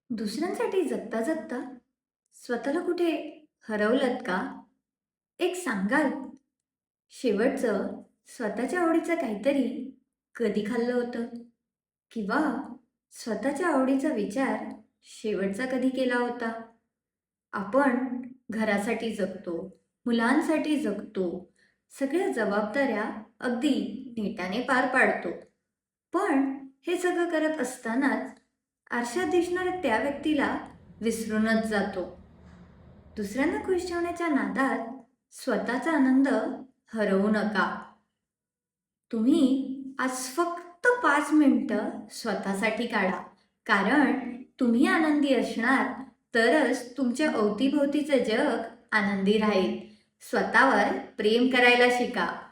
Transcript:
दुसऱ्यांसाठी जगता जगता स्वतःला कुठे हरवलत का? एक सांगाल? शेवटचं स्वतःच्या आवडीचं काहीतरी कधी खाल्लं होतं? किंवा स्वतःच्या आवडीचा विचार शेवटचा कधी केला होता? आपण घरासाठी जगतो, मुलांसाठी जगतो, सगळ्या जबाबदाऱ्या अगदी नेटाने पार पाडतो. पण हे सगळं करत असतानाच आरशात दिसणाऱ्या त्या व्यक्तीला विसरूनच जातो. दुसऱ्यांना खुश ठेवण्याच्या नादात स्वतःचा आनंद हरवू नका. तुम्ही आज फक्त 5 मिनिटं स्वतःसाठी काढा. कारण तुम्ही आनंदी असणार तरच तुमच्या अवतीभोवतीचं जग आनंदी राहील. स्वतःवर प्रेम करायला शिका.